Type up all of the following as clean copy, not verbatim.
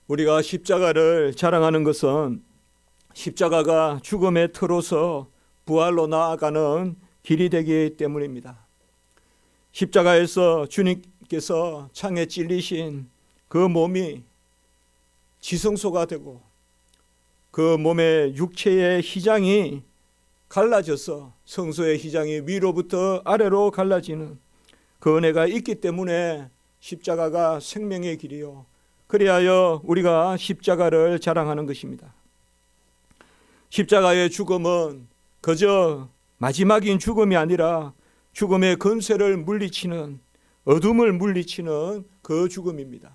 우리가 십자가를 자랑하는 것은 십자가가 죽음의 터로서 부활로 나아가는 길이 되기 때문입니다. 십자가에서 주님께서 창에 찔리신 그 몸이 지성소가 되고 그 몸의 육체의 휘장이 갈라져서 성소의 휘장이 위로부터 아래로 갈라지는 그 은혜가 있기 때문에 십자가가 생명의 길이요, 그리하여 우리가 십자가를 자랑하는 것입니다. 십자가의 죽음은 그저 마지막인 죽음이 아니라 죽음의 권세를 물리치는, 어둠을 물리치는 그 죽음입니다.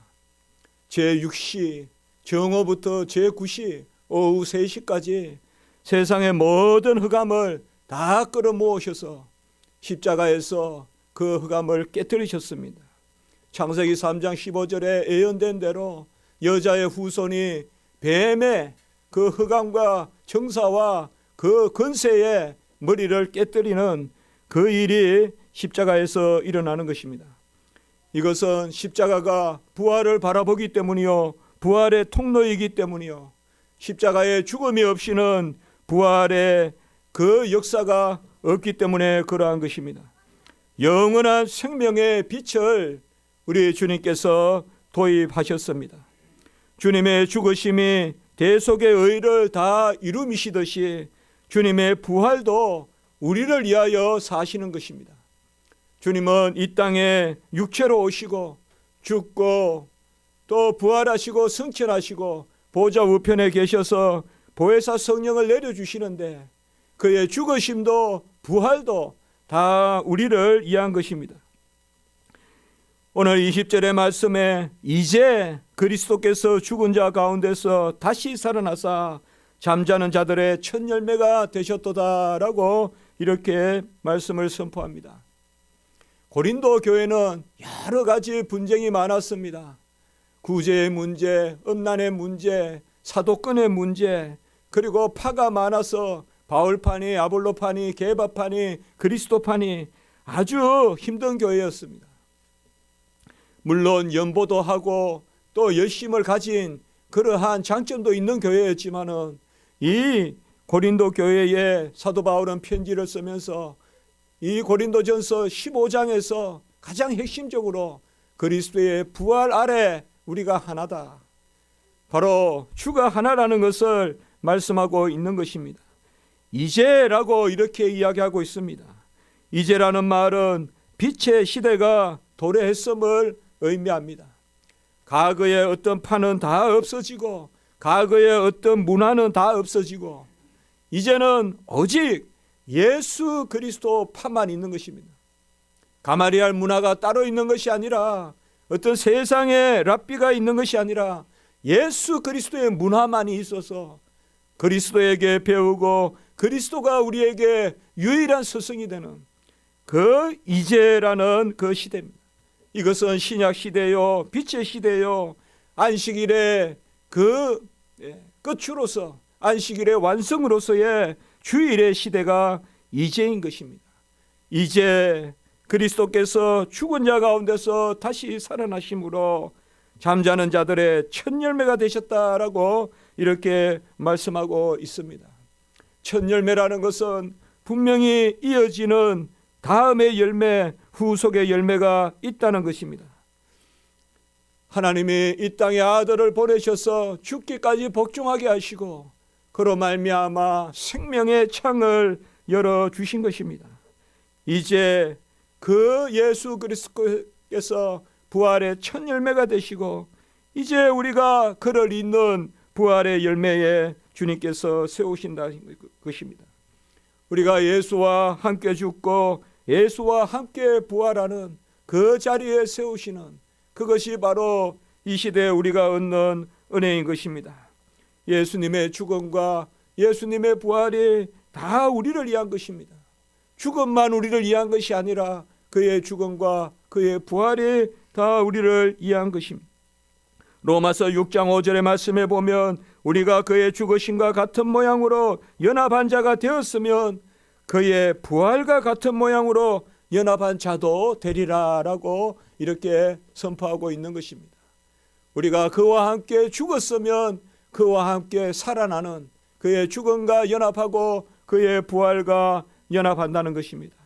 제6시 정오부터 제9시 오후 3시까지 세상의 모든 흑암을 다 끌어모으셔서 십자가에서 그 흑암을 깨뜨리셨습니다. 창세기 3장 15절에 예언된 대로 여자의 후손이 뱀의 그 흑암과 정사와 그 권세의 머리를 깨뜨리는 그 일이 십자가에서 일어나는 것입니다. 이것은 십자가가 부활을 바라보기 때문이요, 부활의 통로이기 때문이요, 십자가의 죽음이 없이는 부활의 그 역사가 없기 때문에 그러한 것입니다. 영원한 생명의 빛을 우리 주님께서 도입하셨습니다. 주님의 죽으심이 대속의 의를 다 이루미시듯이 주님의 부활도 우리를 위하여 사시는 것입니다. 주님은 이 땅에 육체로 오시고 죽고 또 부활하시고 승천하시고 보좌 우편에 계셔서 보혜사 성령을 내려주시는데 그의 죽으심도 부활도 다 우리를 위한 것입니다. 오늘 20절의 말씀에 이제 그리스도께서 죽은 자 가운데서 다시 살아나사 잠자는 자들의 첫 열매가 되셨도다라고 이렇게 말씀을 선포합니다. 고린도 교회는 여러 가지 분쟁이 많았습니다. 구제의 문제, 음란의 문제, 사도권의 문제, 그리고 파가 많아서 바울파니, 아볼로파니, 게바파니, 그리스도파니 아주 힘든 교회였습니다. 물론 연보도 하고 또 열심을 가진 그러한 장점도 있는 교회였지만은 이 고린도 교회에 사도 바울은 편지를 쓰면서 이 고린도전서 15장에서 가장 핵심적으로 그리스도의 부활 아래 우리가 하나다, 바로 주가 하나라는 것을 말씀하고 있는 것입니다. 이제라고 이렇게 이야기하고 있습니다. 이제라는 말은 빛의 시대가 도래했음을 의미합니다. 과거의 어떤 판은 다 없어지고 과거의 어떤 문화는 다 없어지고 이제는 오직 예수 그리스도 파만 있는 것입니다. 가마리알 문화가 따로 있는 것이 아니라 어떤 세상의 랍비가 있는 것이 아니라 예수 그리스도의 문화만이 있어서 그리스도에게 배우고 그리스도가 우리에게 유일한 스승이 되는 그 이제라는 그 시대입니다. 이것은 신약 시대요, 빛의 시대요, 안식일의 그 끝으로서 안식일의 완성으로서의 주일의 시대가 이제인 것입니다. 이제 그리스도께서 죽은 자 가운데서 다시 살아나심으로 잠자는 자들의 첫 열매가 되셨다라고 이렇게 말씀하고 있습니다. 첫 열매라는 것은 분명히 이어지는 다음의 열매, 후속의 열매가 있다는 것입니다. 하나님이 이 땅에 아들을 보내셔서 죽기까지 복종하게 하시고 그로 말미암아 생명의 창을 열어주신 것입니다. 이제 그 예수 그리스도께서 부활의 첫 열매가 되시고 이제 우리가 그를 잇는 부활의 열매에 주님께서 세우신다는 것입니다. 우리가 예수와 함께 죽고 예수와 함께 부활하는 그 자리에 세우시는 그것이 바로 이 시대에 우리가 얻는 은혜인 것입니다. 예수님의 죽음과 예수님의 부활이 다 우리를 위한 것입니다. 죽음만 우리를 위한 것이 아니라 그의 죽음과 그의 부활이 다 우리를 위한 것입니다. 로마서 6장 5절의 말씀에 보면 우리가 그의 죽으심과 같은 모양으로 연합한 자가 되었으면 그의 부활과 같은 모양으로 연합한 자도 되리라라고 이렇게 선포하고 있는 것입니다. 우리가 그와 함께 죽었으면 그와 함께 살아나는 그의 죽음과 연합하고 그의 부활과 연합한다는 것입니다.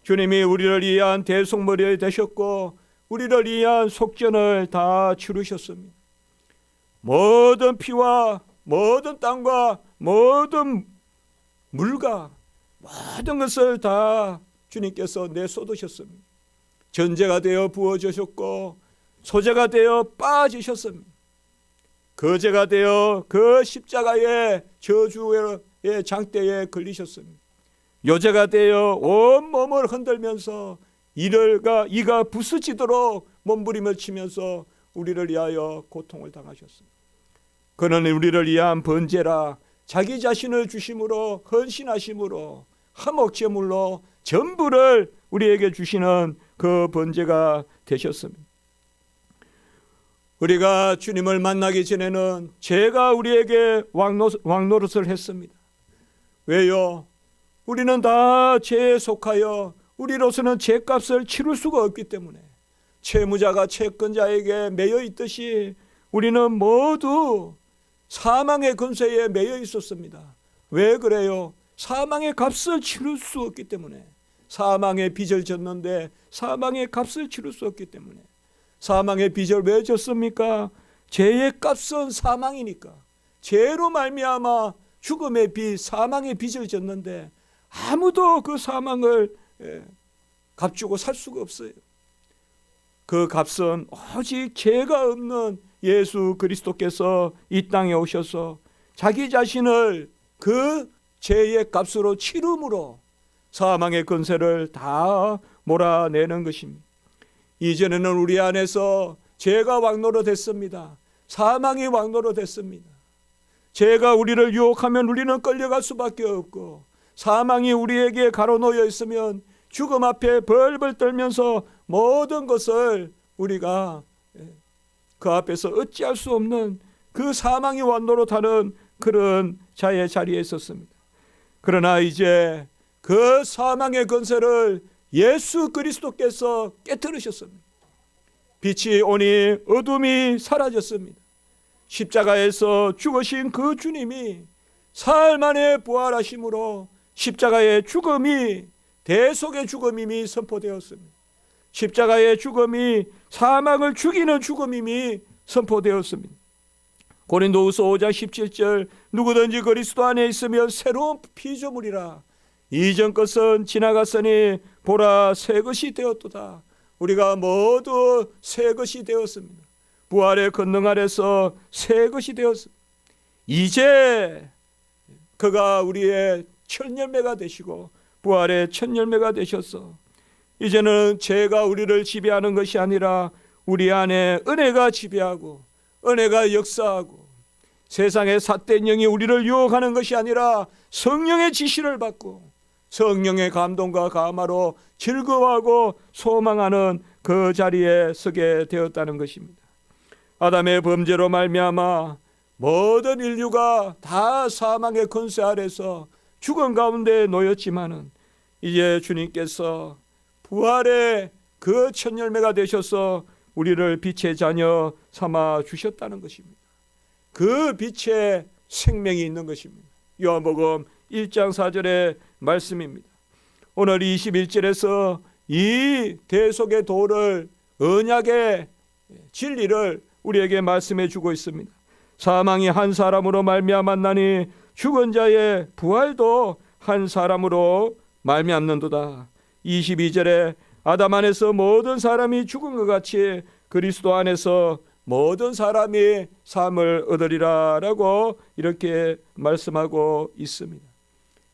주님이 우리를 위한 대속머리 되셨고 우리를 위한 속전을 다 치르셨습니다. 모든 피와 모든 땅과 모든 물과 모든 것을 다 주님께서 내쏟으셨습니다. 전제가 되어 부어주셨고 소재가 되어 빠지셨습니다. 거제가 되어 그 십자가의 저주의 장대에 걸리셨습니다. 요제가 되어 온 몸을 흔들면서 이가 부서지도록 몸부림을 치면서 우리를 위하여 고통을 당하셨습니다. 그는 우리를 위한 번제라 자기 자신을 주심으로 헌신하심으로 화목제물로 전부를 우리에게 주시는 그 번제가 되셨습니다. 우리가 주님을 만나기 전에는 죄가 우리에게 왕노릇을 했습니다. 왜요? 우리는 다 죄에 속하여 우리로서는 죄값을 치를 수가 없기 때문에 채무자가 채권자에게 매여 있듯이 우리는 모두 사망의 권세에 매여 있었습니다. 왜 그래요? 사망의 값을 치를 수 없기 때문에. 사망의 빚을 졌는데 사망의 값을 치를 수 없기 때문에. 사망의 빚을 왜 졌습니까? 죄의 값은 사망이니까. 죄로 말미암아 죽음의 빚, 사망의 빚을 졌는데 아무도 그 사망을 값주고 살 수가 없어요. 그 값은 오직 죄가 없는 예수 그리스도께서 이 땅에 오셔서 자기 자신을 그 죄의 값으로 치름으로 사망의 권세를 다 몰아내는 것입니다. 이전에는 우리 안에서 죄가 왕노릇했습니다. 사망이 왕노릇했습니다. 죄가 우리를 유혹하면 우리는 끌려갈 수밖에 없고 사망이 우리에게 가로놓여 있으면 죽음 앞에 벌벌 떨면서 모든 것을 우리가 그 앞에서 어찌할 수 없는 그 사망이 왕노릇하는 그런 자의 자리에 있었습니다. 그러나 이제 그 사망의 권세를 예수 그리스도께서 깨뜨리셨습니다. 빛이 오니 어둠이 사라졌습니다. 십자가에서 죽으신 그 주님이 사흘 만에 부활하심으로 십자가의 죽음이 대속의 죽음임이 선포되었습니다. 십자가의 죽음이 사망을 죽이는 죽음임이 선포되었습니다. 고린도후서 5장 17절 누구든지 그리스도 안에 있으면 새로운 피조물이라 이전 것은 지나갔으니 보라 새 것이 되었도다. 우리가 모두 새 것이 되었습니다. 부활의 권능 아래서 새 것이 되었습니다. 이제 그가 우리의 첫 열매가 되시고 부활의 첫 열매가 되셔서 이제는 죄가 우리를 지배하는 것이 아니라 우리 안에 은혜가 지배하고 은혜가 역사하고 세상의 삿된 영이 우리를 유혹하는 것이 아니라 성령의 지시를 받고 성령의 감동과 감화로 즐거워하고 소망하는 그 자리에 서게 되었다는 것입니다. 아담의 범죄로 말미암아 모든 인류가 다 사망의 권세 아래서 죽음 가운데 놓였지만은 이제 주님께서 부활의 그 첫 열매가 되셔서 우리를 빛의 자녀 삼아 주셨다는 것입니다. 그 빛에 생명이 있는 것입니다. 요한복음 1장 4절의 말씀입니다. 오늘 21절에서 이 대속의 도를 언약의 진리를 우리에게 말씀해 주고 있습니다. 사망이 한 사람으로 말미암았나니 죽은 자의 부활도 한 사람으로 말미암는도다. 22절에 아담 안에서 모든 사람이 죽은 것 같이 그리스도 안에서 모든 사람이 삶을 얻으리라 라고 이렇게 말씀하고 있습니다.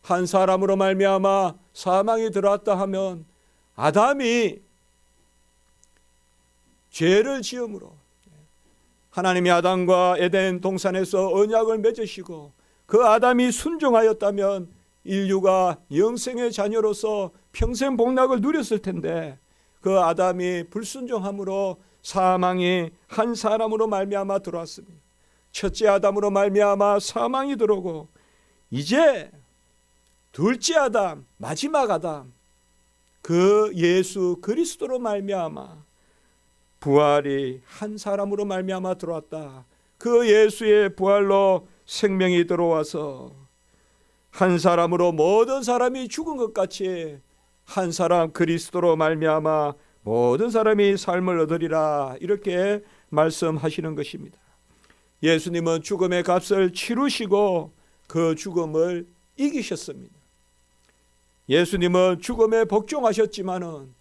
한 사람으로 말미암아 사망이 들어왔다 하면 아담이 죄를 지음으로 하나님이 아담과 에덴 동산에서 언약을 맺으시고 그 아담이 순종하였다면 인류가 영생의 자녀로서 평생 복락을 누렸을 텐데 그 아담이 불순종함으로 사망이 한 사람으로 말미암아 들어왔습니다. 첫째 아담으로 말미암아 사망이 들어오고 이제 둘째 아담, 마지막 아담 그 예수 그리스도로 말미암아 부활이 한 사람으로 말미암아 들어왔다. 그 예수의 부활로 생명이 들어와서 한 사람으로 모든 사람이 죽은 것 같이 한 사람 그리스도로 말미암아 모든 사람이 삶을 얻으리라, 이렇게 말씀하시는 것입니다. 예수님은 죽음의 값을 치르시고 그 죽음을 이기셨습니다. 예수님은 죽음에 복종하셨지만은,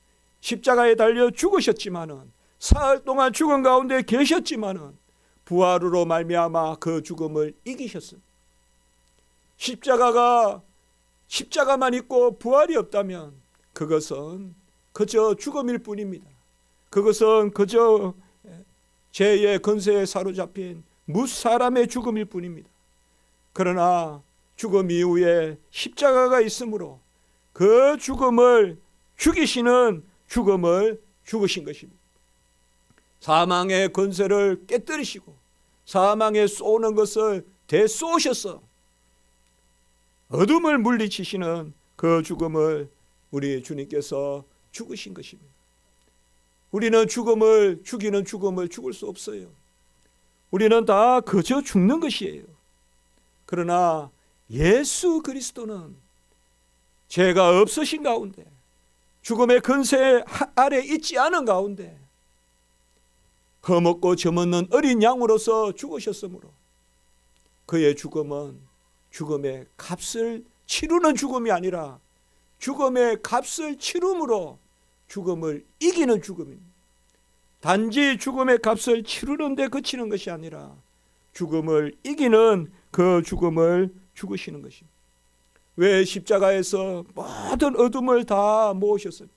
십자가에 달려 죽으셨지만은, 사흘 동안 죽음 가운데 계셨지만은 부활으로 말미암아 그 죽음을 이기셨습니다. 십자가만 있고 부활이 없다면 그것은 그저 죽음일 뿐입니다. 그것은 그저 죄의 권세에 사로잡힌 무사람의 죽음일 뿐입니다. 그러나 죽음 이후에 십자가가 있으므로 그 죽음을 죽이시는 죽음을 죽으신 것입니다. 사망의 권세를 깨뜨리시고 사망에 쏘는 것을 대쏘셔서 어둠을 물리치시는 그 죽음을 우리 주님께서 죽으신 것입니다. 우리는 죽이는 죽음을 죽을 수 없어요. 우리는 다 그저 죽는 것이에요. 그러나 예수 그리스도는 죄가 없으신 가운데, 죽음의 권세 아래 있지 않은 가운데 험없고 점없는 어린 양으로서 죽으셨으므로 그의 죽음은 죽음의 값을 치르는 죽음이 아니라 죽음의 값을 치름으로 죽음을 이기는 죽음입니다. 단지 죽음의 값을 치르는 데 그치는 것이 아니라 죽음을 이기는 그 죽음을 죽으시는 것입니다. 왜 십자가에서 모든 어둠을 다 모으셨습니까?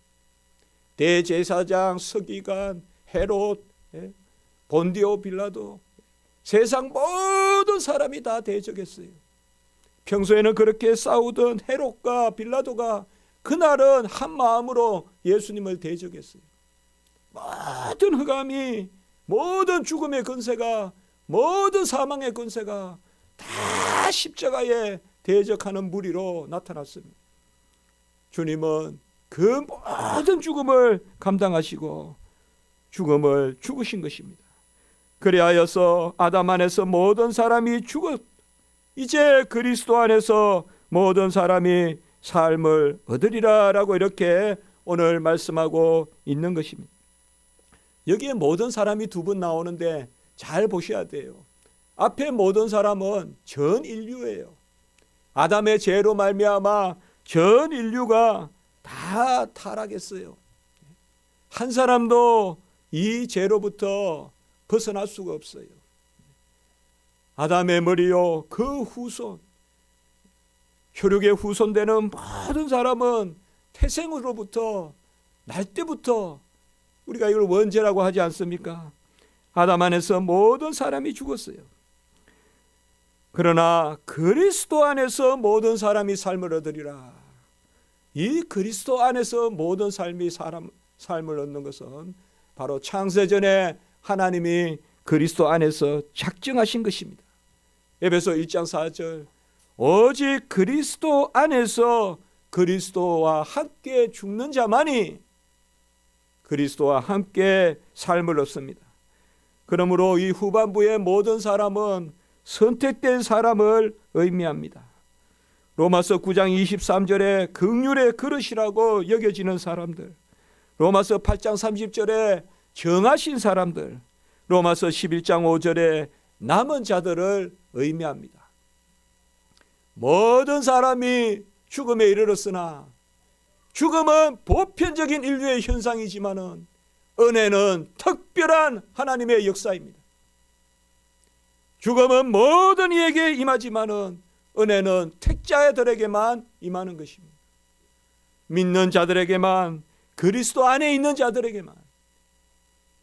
대제사장, 서기관, 헤롯, 본디오 빌라도, 세상 모든 사람이 다 대적했어요. 평소에는 그렇게 싸우던 헤롯과 빌라도가 그날은 한 마음으로 예수님을 대적했어요. 모든 흑암이, 모든 죽음의 권세가, 모든 사망의 권세가 다 십자가에 대적하는 무리로 나타났습니다. 주님은 그 모든 죽음을 감당하시고 죽음을 죽으신 것입니다. 그리하여서 아담 안에서 모든 사람이 죽었, 이제 그리스도 안에서 모든 사람이 삶을 얻으리라 라고 이렇게 오늘 말씀하고 있는 것입니다. 여기에 모든 사람이 두 번 나오는데 잘 보셔야 돼요. 앞에 모든 사람은 전 인류예요. 아담의 죄로 말미암아 전 인류가 다 타락했어요. 한 사람도 이 죄로부터 벗어날 수가 없어요. 아담의 머리요, 그 후손, 혈육의 후손되는 모든 사람은 태생으로부터, 날 때부터, 우리가 이걸 원죄라고 하지 않습니까? 아담 안에서 모든 사람이 죽었어요. 그러나 그리스도 안에서 모든 사람이 삶을 얻으리라. 이 그리스도 안에서 모든 삶이 삶을 얻는 것은 바로 창세전에 하나님이 그리스도 안에서 작정하신 것입니다. 에베소 1장 4절, 오직 그리스도 안에서 그리스도와 함께 죽는 자만이 그리스도와 함께 삶을 얻습니다. 그러므로 이 후반부의 모든 사람은 선택된 사람을 의미합니다. 로마서 9장 23절에 긍휼의 그릇이라고 여겨지는 사람들, 로마서 8장 30절에 정하신 사람들, 로마서 11장 5절에 남은 자들을 의미합니다. 모든 사람이 죽음에 이르렀으나 죽음은 보편적인 인류의 현상이지만은 은혜는 특별한 하나님의 역사입니다. 죽음은 모든 이에게 임하지만은 은혜는 택자들에게만 임하는 것입니다. 믿는 자들에게만, 그리스도 안에 있는 자들에게만.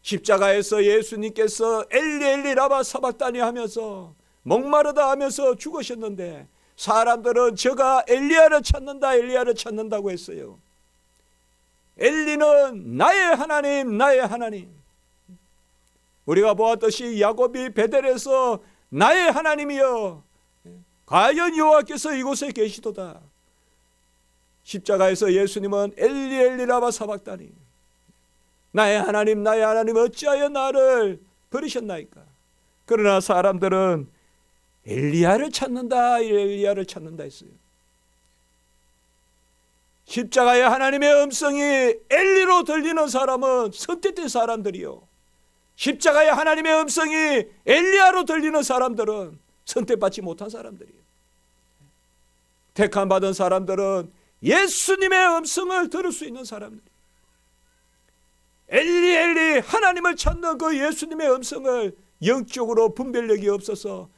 십자가에서 예수님께서 엘리 엘리 라마 사박다니 하면서 목마르다 하면서 죽으셨는데 사람들은 저가 엘리야를 찾는다, 엘리야를 찾는다고 했어요. 엘리는 나의 하나님, 나의 하나님. 우리가 보았듯이 야곱이 베델에서 나의 하나님이여, 과연 여호와께서 이곳에 계시도다. 십자가에서 예수님은 엘리 엘리 라마 사박다니, 나의 하나님 나의 하나님 어찌하여 나를 버리셨나이까. 그러나 사람들은 엘리야를 찾는다, 엘리야를 찾는다 했어요. 십자가의 하나님의 음성이 엘리로 들리는 사람은 선택된 사람들이요, 십자가의 하나님의 음성이 엘리야로 들리는 사람들은 선택받지 못한 사람들이에요. 택함 받은 사람들은 예수님의 음성을 들을 수 있는 사람들이에요. 엘리 엘리 하나님을 찾는 그 예수님의 음성을 영적으로 분별력이 없어서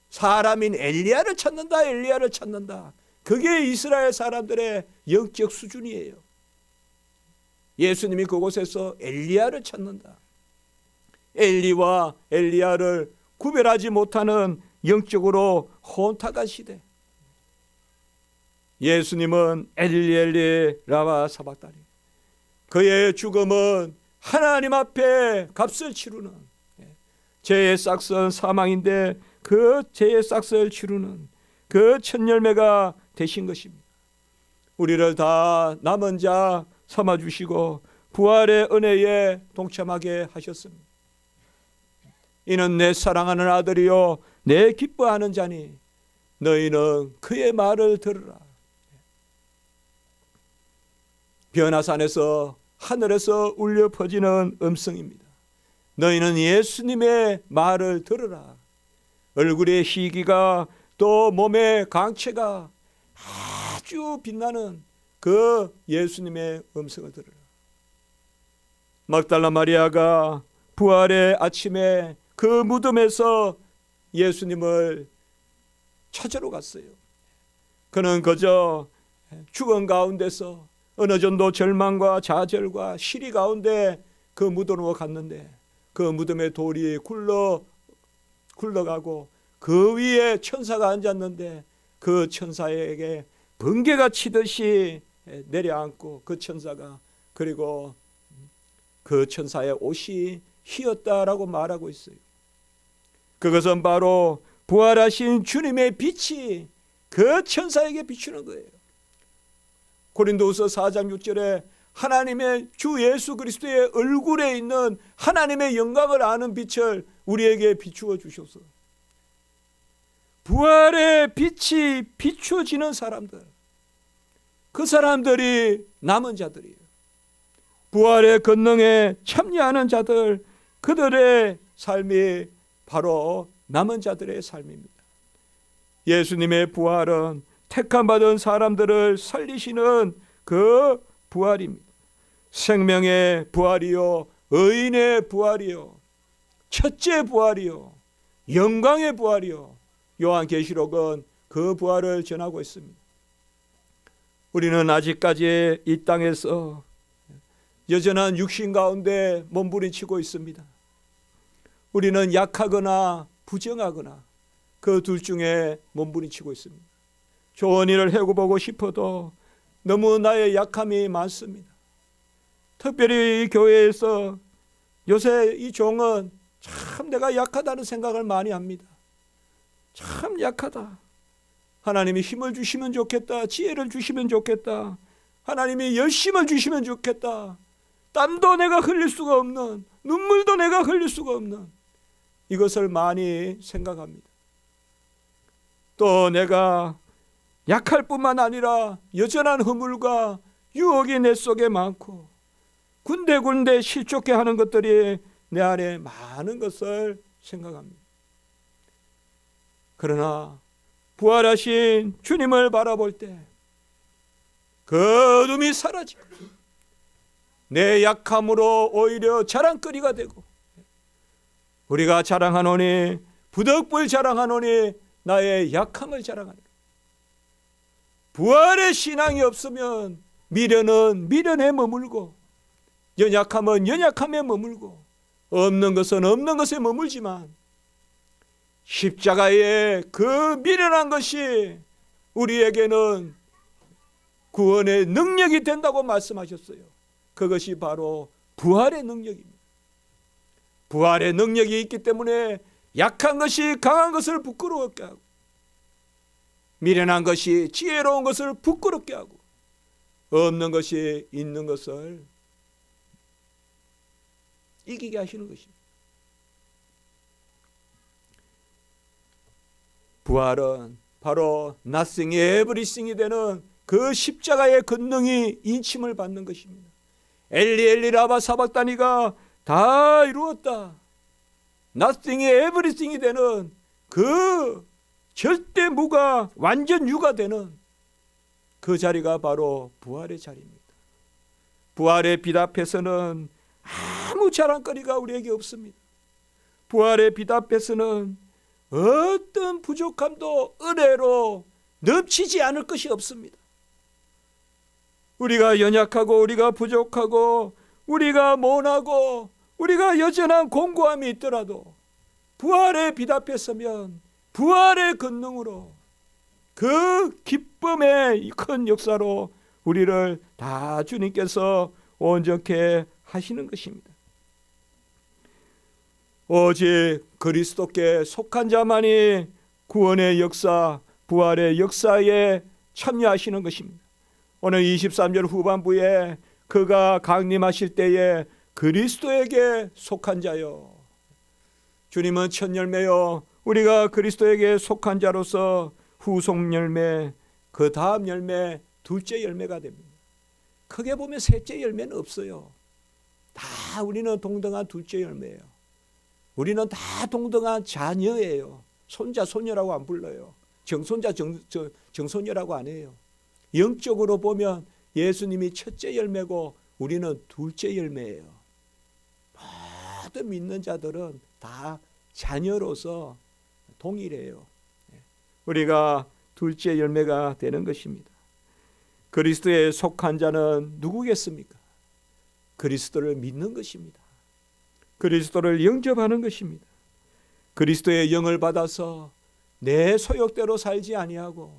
사람인 엘리야를 찾는다, 엘리야를 찾는다. 그게 이스라엘 사람들의 영적 수준이에요. 예수님이 그곳에서 엘리야를 찾는다. 엘리와 엘리야를 구별하지 못하는 영적으로 혼탁한 시대. 예수님은 엘리 엘리 라마 사박다니. 그의 죽음은 하나님 앞에 값을 치르는, 죄의 싹은 사망인데 그 죄의 싹을 치르는 그 첫 열매가 되신 것입니다. 우리를 다 남은 자 삼아주시고 부활의 은혜에 동참하게 하셨습니다. 이는 내 사랑하는 아들이요 내 기뻐하는 자니 너희는 그의 말을 들으라. 변화산에서 하늘에서 울려 퍼지는 음성입니다. 너희는 예수님의 말을 들으라. 얼굴의 희기가 또 몸의 강체가 아주 빛나는 그 예수님의 음성을 들으라. 막달라 마리아가 부활의 아침에 그 무덤에서 예수님을 찾으러 갔어요. 그는 그저 죽은 가운데서 어느 정도 절망과 좌절과 시리 가운데 그 무덤으로 갔는데 그 무덤의 돌이 굴러가고 그 위에 천사가 앉았는데 그 천사에게 번개가 치듯이 내려앉고 그 천사가, 그리고 그 천사의 옷이 휘었다라고 말하고 있어요. 그것은 바로 부활하신 주님의 빛이 그 천사에게 비추는 거예요. 고린도후서 4장 6절에 하나님의 주 예수 그리스도의 얼굴에 있는 하나님의 영광을 아는 빛을 우리에게 비추어 주셔서 부활의 빛이 비추어지는 사람들, 그 사람들이 남은 자들이에요. 부활의 권능에 참여하는 자들, 그들의 삶이 바로 남은 자들의 삶입니다. 예수님의 부활은 택함받은 사람들을 살리시는 그 부활입니다. 생명의 부활이요, 의인의 부활이요, 첫째 부활이요, 영광의 부활이요. 요한계시록은 그 부활을 전하고 있습니다. 우리는 아직까지 이 땅에서 여전한 육신 가운데 몸부림치고 있습니다. 우리는 약하거나 부정하거나 그 둘 중에 몸부림치고 있습니다. 좋은 일을 해보고 싶어도 너무 나의 약함이 많습니다. 특별히 이 교회에서 요새 이 종은 참 내가 약하다는 생각을 많이 합니다. 참 약하다. 하나님이 힘을 주시면 좋겠다. 지혜를 주시면 좋겠다. 하나님이 열심을 주시면 좋겠다. 땀도 내가 흘릴 수가 없는, 눈물도 내가 흘릴 수가 없는, 이것을 많이 생각합니다. 또 내가 약할 뿐만 아니라 여전한 허물과 유혹이 내 속에 많고 군데군데 실족해 하는 것들이 내 안에 많은 것을 생각합니다. 그러나 부활하신 주님을 바라볼 때 그 어둠이 사라지고 내 약함으로 오히려 자랑거리가 되고, 우리가 자랑하노니 부덕불 자랑하노니 나의 약함을 자랑하노니. 부활의 신앙이 없으면 미련은 미련에 머물고 연약함은 연약함에 머물고 없는 것은 없는 것에 머물지만 십자가의 그 미련한 것이 우리에게는 구원의 능력이 된다고 말씀하셨어요. 그것이 바로 부활의 능력입니다. 부활의 능력이 있기 때문에 약한 것이 강한 것을 부끄러웠게 하고, 미련한 것이 지혜로운 것을 부끄럽게 하고, 없는 것이 있는 것을 이기게 하시는 것입니다. 부활은 바로 nothing, everything이 되는 그 십자가의 권능이 인침을 받는 것입니다. 엘리 엘리 라마 사박다니가 다 이루었다. nothing, everything이 되는 그 절대 무가 완전 유가 되는 그 자리가 바로 부활의 자리입니다. 부활의 빛 앞에서는 아무 자랑거리가 우리에게 없습니다. 부활의 빛 앞에서는 어떤 부족함도 은혜로 넘치지 않을 것이 없습니다. 우리가 연약하고 우리가 부족하고 우리가 모나고 우리가 여전한 공고함이 있더라도 부활의 빛 앞에 서면 부활의 권능으로 그 기쁨의 큰 역사로 우리를 다 주님께서 온전케 하시는 것입니다. 오직 그리스도께 속한 자만이 구원의 역사, 부활의 역사에 참여하시는 것입니다. 오늘 23절 후반부에 그가 강림하실 때에 그리스도에게 속한 자요. 주님은 첫 열매요. 우리가 그리스도에게 속한 자로서 후속 열매, 그 다음 열매, 둘째 열매가 됩니다. 크게 보면 셋째 열매는 없어요. 다 우리는 동등한 둘째 열매예요. 우리는 다 동등한 자녀예요. 손자, 손녀라고 안 불러요. 정손자, 정손녀라고 안 해요. 영적으로 보면 예수님이 첫째 열매고 우리는 둘째 열매예요. 모든 믿는 자들은 다 자녀로서 동일해요. 우리가 둘째 열매가 되는 것입니다. 그리스도에 속한 자는 누구겠습니까? 그리스도를 믿는 것입니다. 그리스도를 영접하는 것입니다. 그리스도의 영을 받아서 내 소욕대로 살지 아니하고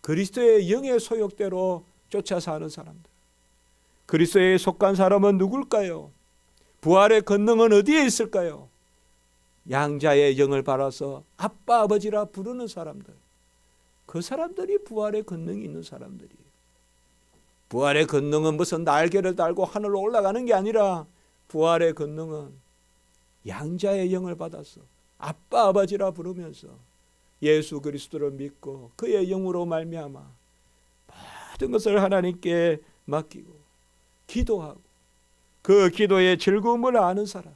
그리스도의 영의 소욕대로 쫓아 사는 사람들. 그리스도에 속한 사람은 누굴까요? 부활의 권능은 어디에 있을까요? 양자의 영을 받아서 아빠 아버지라 부르는 사람들. 그 사람들이 부활의 권능이 있는 사람들이에요. 부활의 권능은 무슨 날개를 달고 하늘로 올라가는 게 아니라 부활의 권능은 양자의 영을 받아서 아빠 아버지라 부르면서 예수 그리스도를 믿고 그의 영으로 말미암아 모든 것을 하나님께 맡기고 기도하고 그 기도의 즐거움을 아는 사람,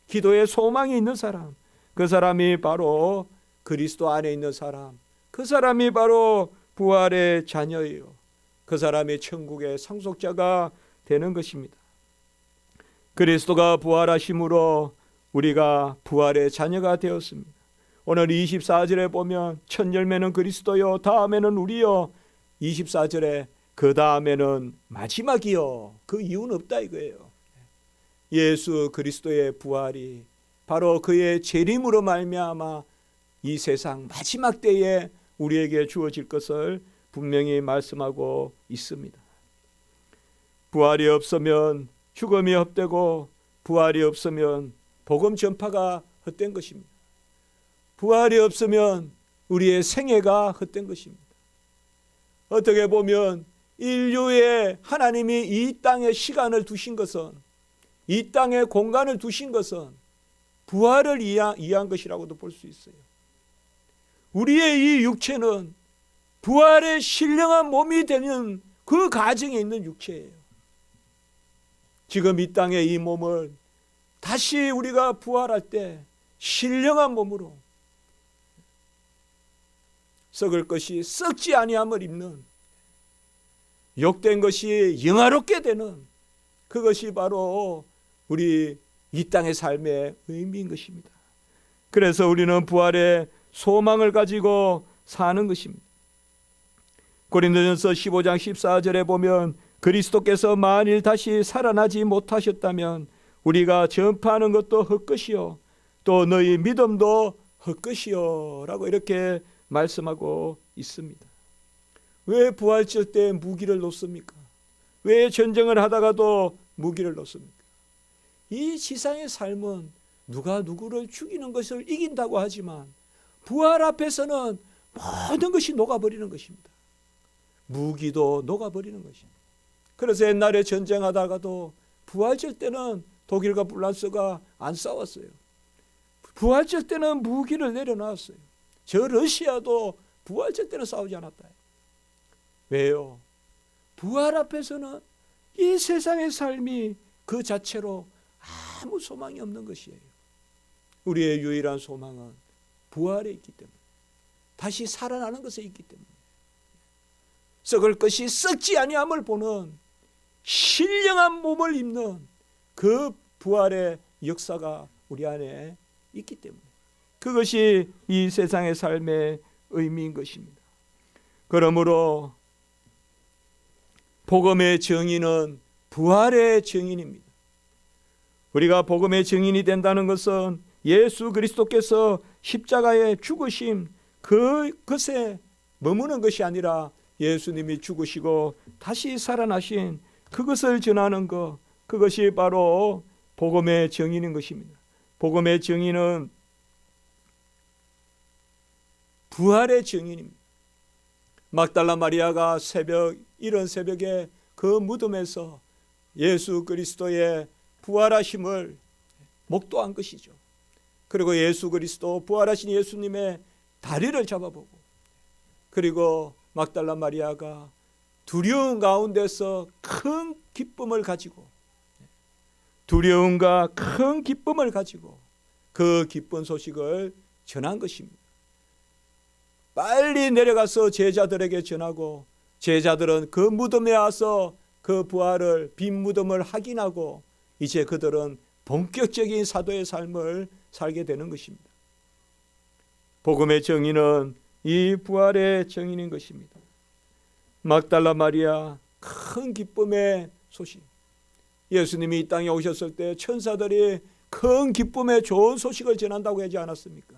기도의 소망이 있는 사람, 그 사람이 바로 그리스도 안에 있는 사람, 그 사람이 바로 부활의 자녀예요. 그 사람이 천국의 상속자가 되는 것입니다. 그리스도가 부활하심으로 우리가 부활의 자녀가 되었습니다. 오늘 24절에 보면 첫 열매는 그리스도요, 다음에는 우리요. 24절에 그 다음에는 마지막이요. 그 이유는 없다 이거예요. 예수 그리스도의 부활이 바로 그의 재림으로 말미암아 이 세상 마지막 때에 우리에게 주어질 것을 분명히 말씀하고 있습니다. 부활이 없으면 죽음이 헛되고 부활이 없으면 복음 전파가 헛된 것입니다. 부활이 없으면 우리의 생애가 헛된 것입니다. 어떻게 보면 인류의 하나님이 이 땅에 시간을 두신 것은, 이 땅에 공간을 두신 것은 부활을 이해한 것이라고도 볼 수 있어요. 우리의 이 육체는 부활의 신령한 몸이 되는 그 과정에 있는 육체예요. 지금 이 땅의 이 몸을 다시 우리가 부활할 때 신령한 몸으로 썩을 것이 썩지 아니함을 입는, 욕된 것이 영화롭게 되는 그것이 바로 우리 이 땅의 삶의 의미인 것입니다. 그래서 우리는 부활의 소망을 가지고 사는 것입니다. 고린도전서 15장 14절에 보면 그리스도께서 만일 다시 살아나지 못하셨다면 우리가 전파하는 것도 헛것이요 또 너희 믿음도 헛것이요 라고 이렇게 말씀하고 있습니다. 왜 부활절 때 무기를 놓습니까? 왜 전쟁을 하다가도 무기를 놓습니까? 이 지상의 삶은 누가 누구를 죽이는 것을 이긴다고 하지만 부활 앞에서는 모든 것이 녹아버리는 것입니다. 무기도 녹아버리는 것입니다. 그래서 옛날에 전쟁하다가도 부활절 때는 독일과 프랑스가 안 싸웠어요. 부활절 때는 무기를 내려놨어요. 저 러시아도 부활절 때는 싸우지 않았다. 왜요? 부활 앞에서는 이 세상의 삶이 그 자체로 아무 소망이 없는 것이에요. 우리의 유일한 소망은 부활에 있기 때문에, 다시 살아나는 것에 있기 때문에, 썩을 것이 썩지 아니함을 보는 신령한 몸을 입는 그 부활의 역사가 우리 안에 있기 때문에, 그것이 이 세상의 삶의 의미인 것입니다. 그러므로 복음의 증인은 부활의 증인입니다. 우리가 복음의 증인이 된다는 것은 예수 그리스도께서 십자가에 죽으심 그것에 머무는 것이 아니라 예수님이 죽으시고 다시 살아나신 그것을 전하는 것, 그것이 바로 복음의 증인인 것입니다. 복음의 증인은 부활의 증인입니다. 막달라 마리아가 이른 새벽에 그 무덤에서 예수 그리스도의 부활하심을 목도한 것이죠. 그리고 예수 그리스도, 부활하신 예수님의 다리를 잡아보고, 그리고 막달라 마리아가 두려움 가운데서 큰 기쁨을 가지고, 두려움과 큰 기쁨을 가지고 그 기쁜 소식을 전한 것입니다. 빨리 내려가서 제자들에게 전하고, 제자들은 그 무덤에 와서 그 부활을, 빈 무덤을 확인하고 이제 그들은 본격적인 사도의 삶을 살게 되는 것입니다. 복음의 증인은 이 부활의 증인인 것입니다. 막달라 마리아, 큰 기쁨의 소식. 예수님이 이 땅에 오셨을 때 천사들이 큰 기쁨의 좋은 소식을 전한다고 하지 않았습니까?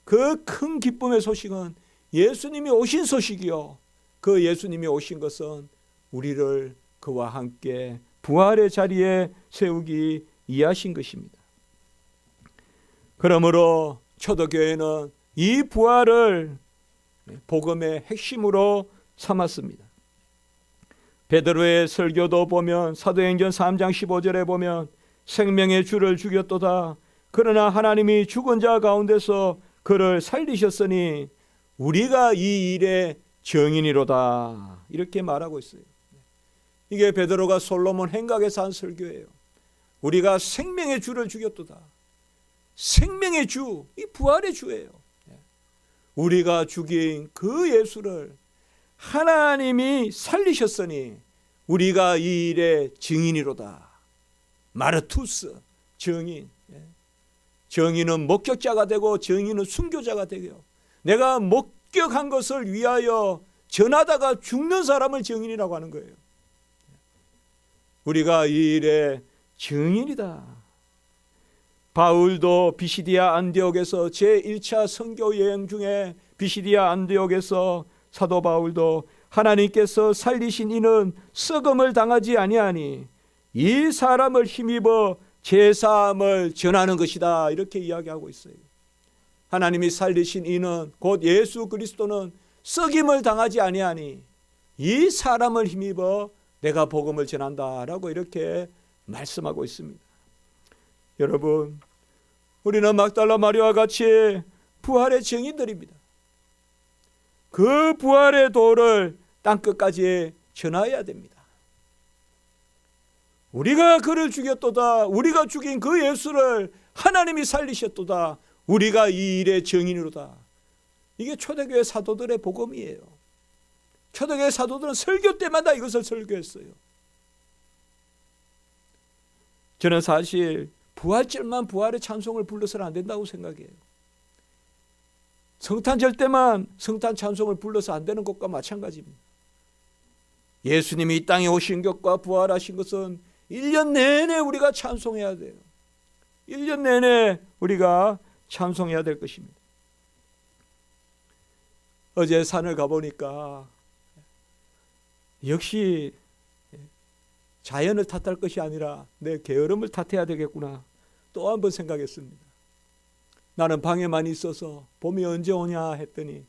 그 큰 기쁨의 소식은 예수님이 오신 소식이요, 그 예수님이 오신 것은 우리를 그와 함께 부활의 자리에 세우기 위하신 것입니다. 그러므로 초대교회는 이 부활을 복음의 핵심으로 삼았습니다. 베드로의 설교도 보면, 사도행전 3장 15절에 보면 생명의 주를 죽였도다. 그러나 하나님이 죽은 자 가운데서 그를 살리셨으니 우리가 이 일의 증인이로다, 이렇게 말하고 있어요. 이게 베드로가 솔로몬 행각에서 한 설교예요. 우리가 생명의 주를 죽였도다. 생명의 주, 이 부활의 주예요. 우리가 죽인 그 예수를 하나님이 살리셨으니 우리가 이 일의 증인이로다. 마르투스, 증인. 증인은 목격자가 되고 증인은 순교자가 되고요. 내가 목격한 것을 위하여 전하다가 죽는 사람을 증인이라고 하는 거예요. 우리가 이 일의 증인이다. 바울도 비시디아 안디옥에서 제1차 선교 여행 중에 비시디아 안디옥에서 사도 바울도 하나님께서 살리신 이는 썩음을 당하지 아니하니 이 사람을 힘입어 제사함을 전하는 것이다, 이렇게 이야기하고 있어요. 하나님이 살리신 이는, 곧 예수 그리스도는 썩임을 당하지 아니하니 이 사람을 힘입어 내가 복음을 전한다라고 이렇게 말씀하고 있습니다. 여러분, 우리는 막달라 마리아와 같이 부활의 증인들입니다. 그 부활의 도를 땅끝까지 전해야 됩니다. 우리가 그를 죽였도다. 우리가 죽인 그 예수를 하나님이 살리셨도다. 우리가 이 일의 증인으로다. 이게 초대교회 사도들의 복음이에요. 초대교회 사도들은 설교 때마다 이것을 설교했어요. 저는 사실 부활절만 부활의 찬송을 불러서는 안 된다고 생각해요. 성탄절 때만 성탄 찬송을 불러서 안 되는 것과 마찬가지입니다. 예수님이 이 땅에 오신 것과 부활하신 것은 1년 내내 우리가 찬송해야 돼요. 1년 내내 우리가 찬송해야 될 것입니다. 어제 산을 가보니까 역시 자연을 탓할 것이 아니라 내 게으름을 탓해야 되겠구나, 또 한 번 생각했습니다. 나는 방에만 있어서 봄이 언제 오냐 했더니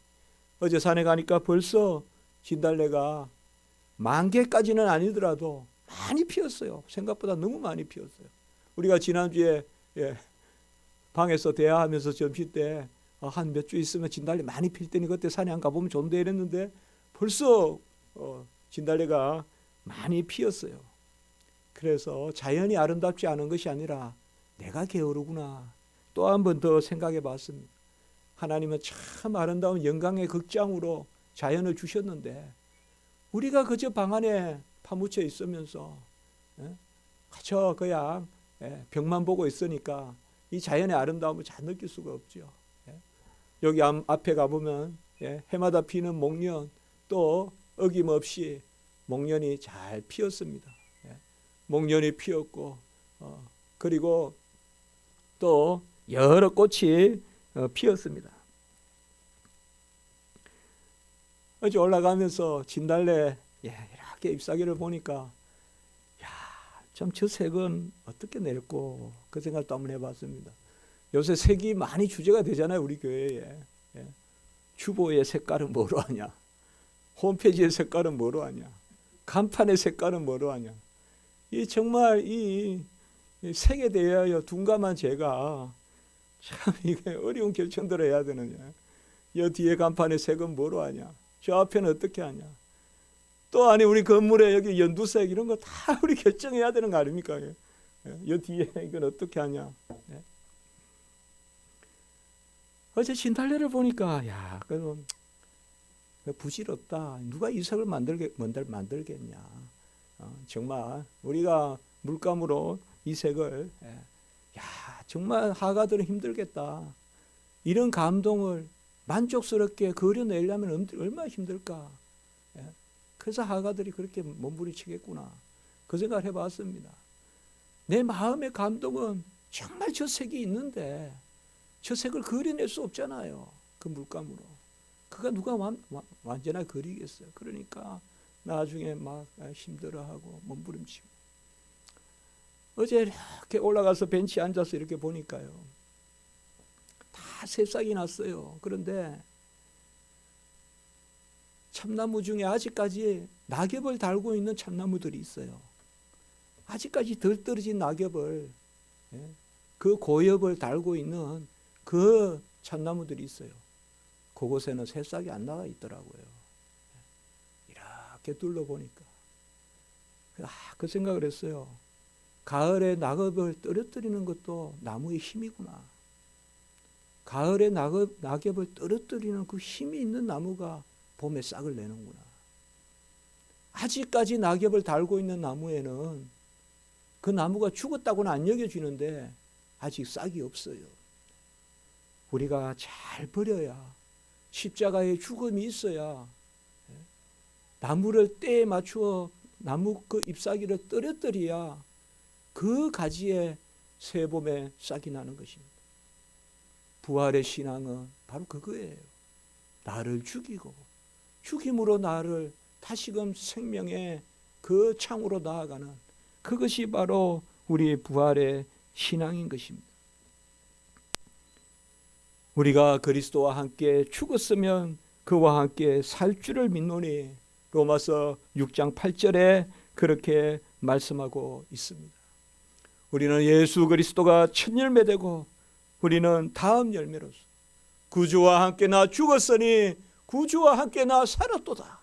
어제 산에 가니까 벌써 진달래가 만개까지는 아니더라도 많이 피었어요. 생각보다 너무 많이 피었어요. 우리가 지난주에 방에서 대화하면서 점심 때 한 몇 주 있으면 진달래 많이 필 테니 그때 산에 안 가보면 좋은데 이랬는데 벌써 진달래가 많이 피었어요. 그래서 자연이 아름답지 않은 것이 아니라 내가 게으르구나 또 한 번 더 생각해 봤습니다. 하나님은 참 아름다운 영광의 극장으로 자연을 주셨는데 우리가 그저 방 안에 파묻혀 있으면서 그저 그냥 벽만 보고 있으니까 이 자연의 아름다움을 잘 느낄 수가 없죠. 여기 앞에 가보면 해마다 피는 목련 또 어김없이 목련이 잘 피었습니다. 목련이 피었고 그리고 또 여러 꽃이 피었습니다. 어제 올라가면서 진달래 이렇게 잎사귀를 보니까 참 저 색은 어떻게 낼고 그 생각도 한번 해봤습니다. 요새 색이 많이 주제가 되잖아요. 우리 교회에. 주보의 색깔은 뭐로 하냐, 홈페이지의 색깔은 뭐로 하냐, 간판의 색깔은 뭐로 하냐. 이 정말 이 색에 대하여 둔감한 제가 참 이게 어려운 결정들을 해야 되느냐. 여 뒤에 간판의 색은 뭐로 하냐, 저 앞에는 어떻게 하냐, 또 아니 우리 건물에 여기 연두색 이런 거 다 우리 결정해야 되는 거 아닙니까? 여 뒤에 이건 어떻게 하냐. 어제 진달래를 보니까 그건 부질없다. 누가 이 색을 만들겠냐. 정말 우리가 물감으로 이 색을 정말 화가들은 힘들겠다. 이런 감동을 만족스럽게 그려내려면 얼마나 힘들까. 그래서 화가들이 그렇게 몸부림치겠구나. 그 생각을 해봤습니다. 내 마음의 감동은 정말 저 색이 있는데 저 색을 그려낼 수 없잖아요. 그 물감으로. 그가 누가 완전하게 그리겠어요. 그러니까 나중에 막 힘들어하고 몸부림치고. 어제 이렇게 올라가서 벤치에 앉아서 이렇게 보니까요. 다 새싹이 났어요. 그런데 참나무 중에 아직까지 낙엽을 달고 있는 참나무들이 있어요. 아직까지 덜 떨어진 낙엽을, 그 고엽을 달고 있는 그 참나무들이 있어요. 그곳에는 새싹이 안 나가 있더라고요. 이렇게 둘러보니까 그 생각을 했어요. 가을에 낙엽을 떨어뜨리는 것도 나무의 힘이구나. 가을에 낙엽을 떨어뜨리는 그 힘이 있는 나무가 봄에 싹을 내는구나. 아직까지 낙엽을 달고 있는 나무에는 그 나무가 죽었다고는 안 여겨지는데 아직 싹이 없어요. 우리가 잘 버려야, 십자가의 죽음이 있어야, 나무를 때에 맞추어 나무 그 잎사귀를 떨어뜨려야 그 가지에 새 봄에 싹이 나는 것입니다. 부활의 신앙은 바로 그거예요. 나를 죽이고 죽임으로 나를 다시금 생명의 그 창으로 나아가는 그것이 바로 우리의 부활의 신앙인 것입니다. 우리가 그리스도와 함께 죽었으면 그와 함께 살 줄을 믿노니 로마서 6장 8절에 그렇게 말씀하고 있습니다. 우리는 예수 그리스도가 첫 열매되고 우리는 다음 열매로서 구주와 함께 나 죽었으니 구주와 함께 나 살았도다.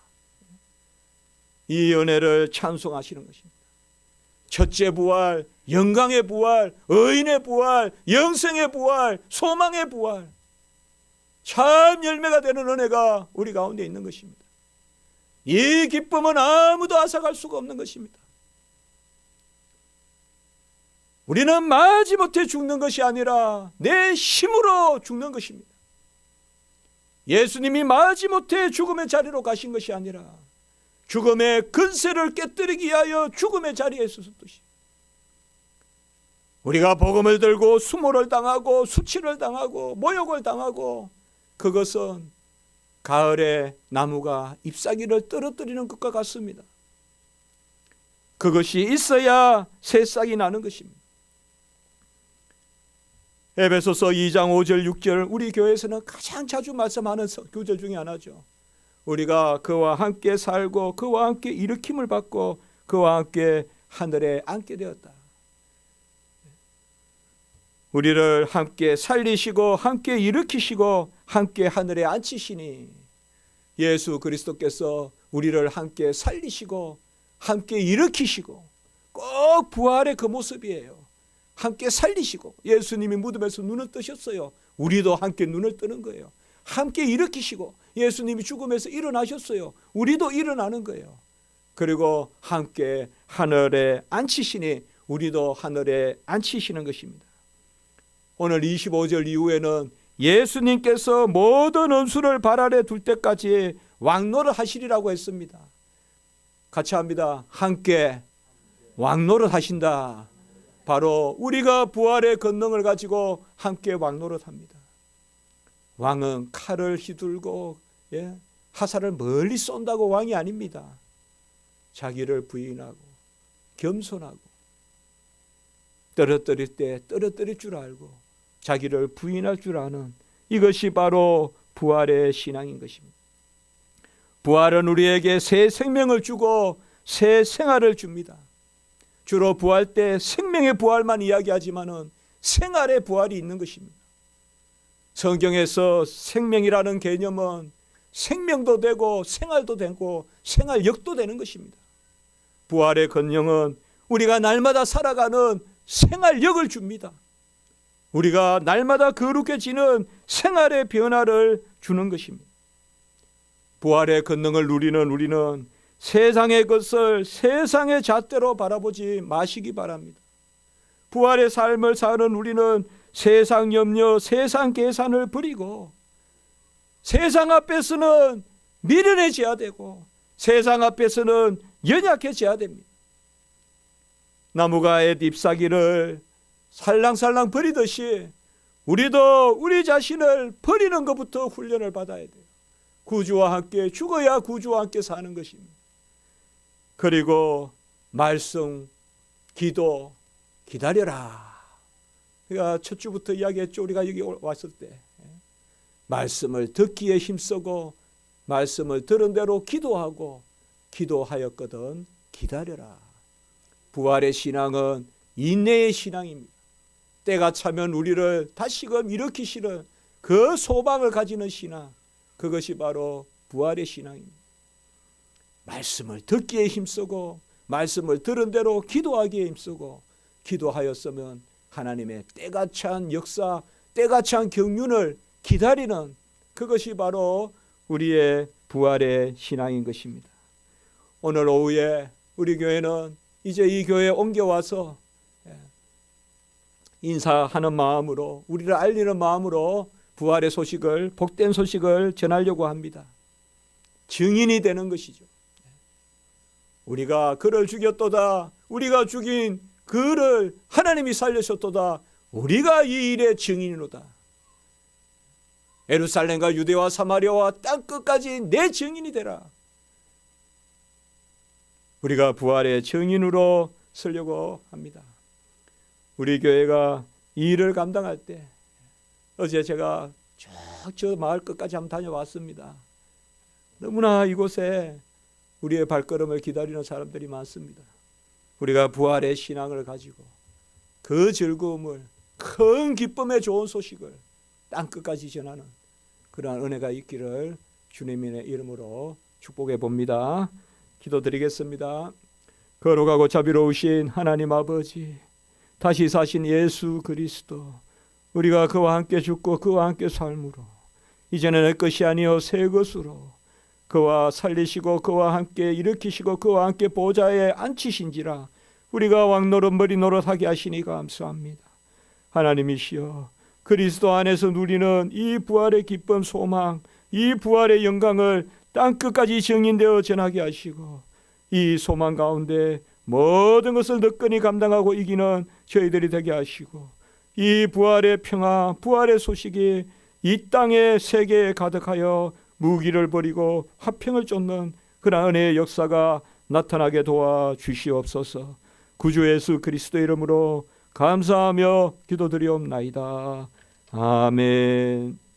이 은혜를 찬송하시는 것입니다. 첫째 부활, 영광의 부활, 의인의 부활, 영생의 부활, 소망의 부활, 참 열매가 되는 은혜가 우리 가운데 있는 것입니다. 이 기쁨은 아무도 앗아갈 수가 없는 것입니다. 우리는 마지못해 죽는 것이 아니라 내 힘으로 죽는 것입니다. 예수님이 마지못해 죽음의 자리로 가신 것이 아니라 죽음의 근세를 깨뜨리기 위하여 죽음의 자리에 서셨듯이 우리가 복음을 들고 수모를 당하고 수치를 당하고 모욕을 당하고 그것은 가을에 나무가 잎사귀를 떨어뜨리는 것과 같습니다. 그것이 있어야 새싹이 나는 것입니다. 에베소서 2장 5절 6절 우리 교회에서는 가장 자주 말씀하는 구절 중에 하나죠. 우리가 그와 함께 살고 그와 함께 일으킴을 받고 그와 함께 하늘에 앉게 되었다. 우리를 함께 살리시고 함께 일으키시고 함께 하늘에 앉히시니 예수 그리스도께서 우리를 함께 살리시고 함께 일으키시고 꼭 부활의 그 모습이에요. 함께 살리시고 예수님이 무덤에서 눈을 뜨셨어요. 우리도 함께 눈을 뜨는 거예요. 함께 일으키시고 예수님이 죽음에서 일어나셨어요. 우리도 일어나는 거예요. 그리고 함께 하늘에 앉히시니 우리도 하늘에 앉히시는 것입니다. 오늘 25절 이후에는 예수님께서 모든 원수를 발 아래 둘 때까지 왕노릇 하시리라고 했습니다. 같이 합니다. 함께 왕노릇 하신다. 바로 우리가 부활의 권능을 가지고 함께 왕노릇 합니다. 왕은 칼을 휘둘고 화살을 멀리 쏜다고 왕이 아닙니다. 자기를 부인하고 겸손하고 떨어뜨릴 때 떨어뜨릴 줄 알고 자기를 부인할 줄 아는 이것이 바로 부활의 신앙인 것입니다. 부활은 우리에게 새 생명을 주고 새 생활을 줍니다. 주로 부활 때 생명의 부활만 이야기하지만은 생활의 부활이 있는 것입니다. 성경에서 생명이라는 개념은 생명도 되고 생활도 되고 생활력도 되는 것입니다. 부활의 권능은 우리가 날마다 살아가는 생활력을 줍니다. 우리가 날마다 거룩해지는 생활의 변화를 주는 것입니다. 부활의 권능을 누리는 우리는 세상의 것을 세상의 잣대로 바라보지 마시기 바랍니다. 부활의 삶을 사는 우리는 세상 염려, 세상 계산을 버리고 세상 앞에서는 미련해져야 되고 세상 앞에서는 연약해져야 됩니다. 나무가 애 잎사귀를 살랑살랑 버리듯이 우리도 우리 자신을 버리는 것부터 훈련을 받아야 돼요. 구주와 함께 죽어야 구주와 함께 사는 것입니다. 그리고 말씀, 기도, 기다려라. 우리가 첫 주부터 이야기했죠. 우리가 여기 왔을 때 말씀을 듣기에 힘쓰고 말씀을 들은 대로 기도하고 기도하였거든 기다려라. 부활의 신앙은 인내의 신앙입니다. 때가 차면 우리를 다시금 일으키시는 그 소망을 가지는 신앙, 그것이 바로 부활의 신앙입니다. 말씀을 듣기에 힘쓰고 말씀을 들은 대로 기도하기에 힘쓰고 기도하였으면 하나님의 때가 찬 역사, 때가 찬 경륜을 기다리는 그것이 바로 우리의 부활의 신앙인 것입니다. 오늘 오후에 우리 교회는 이제 이 교회에 옮겨와서 인사하는 마음으로 우리를 알리는 마음으로 부활의 소식을 복된 소식을 전하려고 합니다. 증인이 되는 것이죠. 우리가 그를 죽였도다. 우리가 죽인 그를 하나님이 살려셨도다. 우리가 이 일의 증인이로다. 예루살렘과 유대와 사마리아와 땅끝까지 내 증인이 되라. 우리가 부활의 증인으로 서려고 합니다. 우리 교회가 이 일을 감당할 때 어제 제가 저 마을 끝까지 한번 다녀왔습니다. 너무나 이곳에 우리의 발걸음을 기다리는 사람들이 많습니다. 우리가 부활의 신앙을 가지고 그 즐거움을 큰 기쁨의 좋은 소식을 땅끝까지 전하는 그러한 은혜가 있기를 주님의 이름으로 축복해 봅니다. 기도드리겠습니다. 거룩하고 자비로우신 하나님 아버지, 다시 사신 예수 그리스도, 우리가 그와 함께 죽고 그와 함께 삶으로 이제는 내 것이 아니요 새 것으로 그와 살리시고 그와 함께 일으키시고 그와 함께 보좌에 앉히신지라 우리가 왕노릇 머리노릇 하게 하시니 감사합니다. 하나님이시여, 그리스도 안에서 누리는 이 부활의 기쁨 소망, 이 부활의 영광을 땅끝까지 증인되어 전하게 하시고 이 소망 가운데 모든 것을 너끈히 감당하고 이기는 저희들이 되게 하시고 이 부활의 평화, 부활의 소식이 이 땅의 세계에 가득하여 무기를 버리고 화평을 쫓는 그러한 은혜의 역사가 나타나게 도와주시옵소서. 구주 예수 그리스도 이름으로 감사하며 기도드리옵나이다. 아멘.